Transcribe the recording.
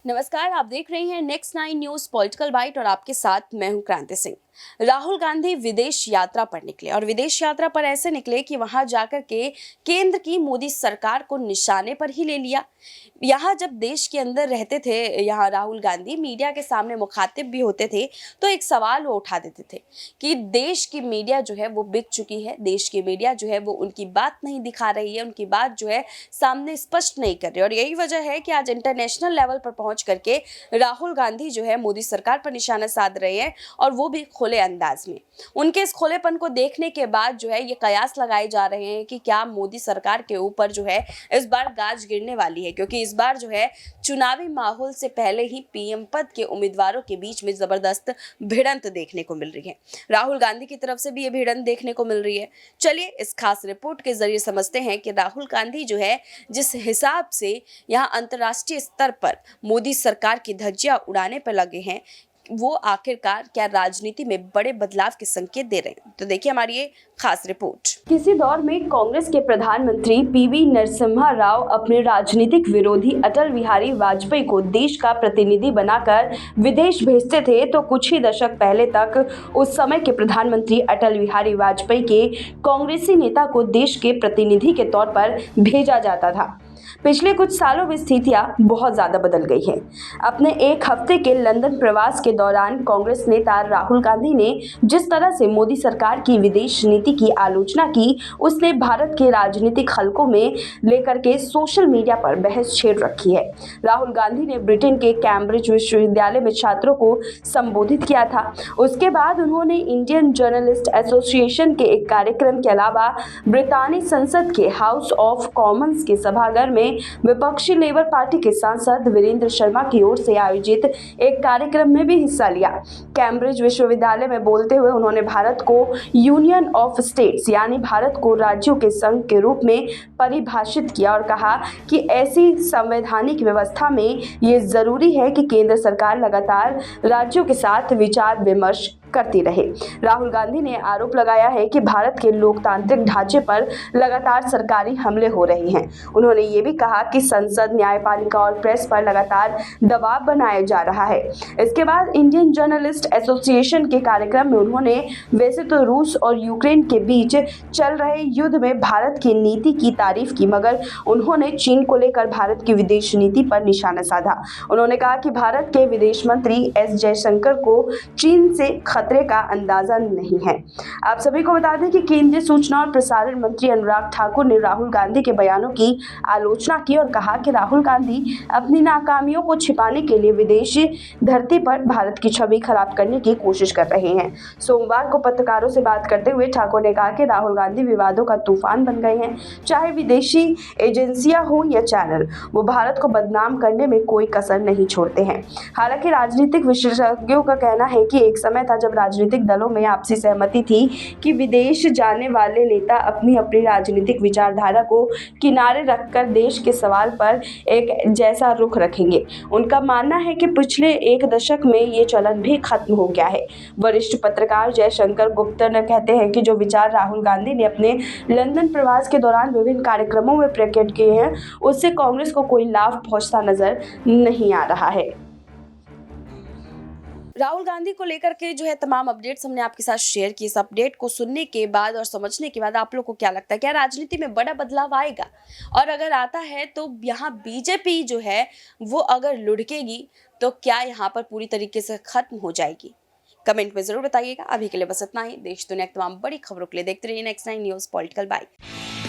नमस्कार, आप देख रहे हैं नेक्स्ट 9 न्यूज पॉलिटिकल बाइट और आपके साथ मैं हूं क्रांति सिंह। राहुल गांधी विदेश यात्रा पर निकले और विदेश यात्रा पर ऐसे निकले कि वहां जाकर के केंद्र की मोदी सरकार को निशाने पर ही ले लिया। यहाँ जब देश के अंदर रहते थे, यहाँ राहुल गांधी मीडिया के सामने मुखातिब भी होते थे तो एक सवाल वो उठा देते थे कि देश की मीडिया जो है वो बिक चुकी है, देश की मीडिया जो है वो उनकी बात नहीं दिखा रही है, उनकी बात जो है सामने स्पष्ट नहीं कर रही। और यही वजह है कि आज इंटरनेशनल लेवल पर पहुंच करके राहुल गांधी जो है मोदी सरकार पर निशाना साध रहे हैं और वो भी खुले अंदाज में। उनके इस खुलेपन को देखने के बाद जो है ये कयास लगाए जा रहे हैं कि क्या मोदी सरकार के ऊपर जो है इस बार गाज गिरने वाली है, क्योंकि इस बार जो है चुनावी माहौल से पहले ही पीएम पद के उम्मीदवारों के बीच में जबरदस्त भिड़ंत देखने को मिल रही है। राहुल गांधी की तरफ से भी ये भिड़ंत देखने को मिल रही है। चलिए इस खास रिपोर्ट के जरिए समझते हैं कि राहुल गांधी जो है जिस हिसाब से यहाँ अंतर्राष्ट्रीय स्तर पर मोदी सरकार की धज्जियां उड़ाने पर लगे हैं, वो आखिरकार क्या राजनीति में बड़े बदलाव के संकेत दे रहे हैं। तो देखिए हमारी ये खास रिपोर्ट। किसी दौर में कांग्रेस के प्रधानमंत्री पीवी नरसिम्हा राव अपने राजनीतिक विरोधी अटल बिहारी वाजपेयी को देश का प्रतिनिधि बनाकर विदेश भेजते थे, तो कुछ ही दशक पहले तक उस समय के प्रधानमंत्री अटल बिहारी वाजपेयी के कांग्रेसी नेता को देश के प्रतिनिधि के तौर पर भेजा जाता था। पिछले कुछ सालों में स्थितियां बहुत ज्यादा बदल गई हैं। अपने एक हफ्ते के लंदन प्रवास के दौरान कांग्रेस नेता राहुल गांधी ने जिस तरह से मोदी सरकार की विदेश नीति की आलोचना की, उसने भारत के राजनीतिक हलकों में लेकर के सोशल मीडिया पर बहस छेड़ रखी है। राहुल गांधी ने ब्रिटेन के कैम्ब्रिज विश्वविद्यालय में छात्रों को संबोधित किया था। उसके बाद उन्होंने इंडियन जर्नलिस्ट एसोसिएशन के एक कार्यक्रम के अलावा ब्रितानी संसद के हाउस ऑफ कॉमन्स के सभागार में विपक्षी लेबर पार्टी के सांसद वीरेंद्र शर्मा की ओर से आयोजित एक कार्यक्रम में भी हिस्सा लिया। कैम्ब्रिज विश्वविद्यालय में बोलते हुए उन्होंने भारत को यूनियन ऑफ स्टेट्स यानी भारत को राज्यों के संघ के रूप में परिभाषित किया और कहा कि ऐसी संवैधानिक व्यवस्था में ये जरूरी है कि केंद्र सरकार लगातार राज्यों के साथ विचार विमर्श करती रहे। राहुल गांधी ने आरोप लगाया है कि भारत के लोकतांत्रिक ढांचे पर लगातार सरकारी हमले हो रहे हैं। उन्होंने ये भी कहा कि संसद, न्यायपालिका और प्रेस पर लगातार दबाव बनाया जा रहा है। इसके बाद इंडियन जर्नलिस्ट एसोसिएशन के कार्यक्रम में उन्होंने वैसे तो रूस और यूक्रेन के बीच चल रहे युद्ध में भारत की नीति की तारीफ की, मगर उन्होंने चीन को लेकर भारत की विदेश नीति पर निशाना साधा। उन्होंने कहा कि भारत के विदेश मंत्री एस जयशंकर को चीन से खतरे का अंदाजा नहीं है। आप सभी को बता दें कि केंद्रीय सूचना और प्रसारण मंत्री अनुराग ठाकुर ने राहुल गांधी के बयानों की आलोचना की और कहा कि राहुल गांधी अपनी नाकामियों को छिपाने के लिए विदेशी धरती पर भारत की छवि खराब करने की कोशिश कर रहे हैं। सोमवार को पत्रकारों से बात करते हुए ठाकुर ने कहा कि राहुल गांधी विवादों का तूफान बन गए हैं। चाहे विदेशी एजेंसियां हो या चैनल, वो भारत को बदनाम करने में कोई कसर नहीं छोड़ते हैं। हालांकि राजनीतिक विशेषज्ञों का कहना है कि एक समय था जब राजनीतिक दलों में आपसी सहमति थी कि विदेश जाने वाले नेता अपनी अपनी राजनीतिक विचारधारा को किनारे रखकर देश के सवाल पर एक जैसा रुख रखेंगे। उनका मानना है कि पिछले एक दशक में ये चलन भी खत्म हो गया है। वरिष्ठ पत्रकार जयशंकर गुप्ता ने कहते हैं कि जो विचार राहुल गांधी ने अपने लंदन प्रवास के दौरान विभिन्न कार्यक्रमों में प्रकट किए हैं, उससे कांग्रेस को कोई लाभ पहुंचता नजर नहीं आ रहा है। राहुल गांधी को लेकर के जो है तमाम अपडेट्स हमने आपके साथ शेयर की। इस अपडेट को सुनने के बाद और समझने के बाद आप लोग को क्या लगता है, क्या राजनीति में बड़ा बदलाव आएगा? और अगर आता है तो यहाँ बीजेपी जो है वो अगर लुढ़केगी तो क्या यहाँ पर पूरी तरीके से खत्म हो जाएगी? कमेंट में जरूर बताइएगा। अभी के लिए बस इतना ही। देश दुनिया की तमाम बड़ी खबरों के लिए देखते रहिए नेक्स्ट 9 न्यूज पॉलिटिकल बाइट।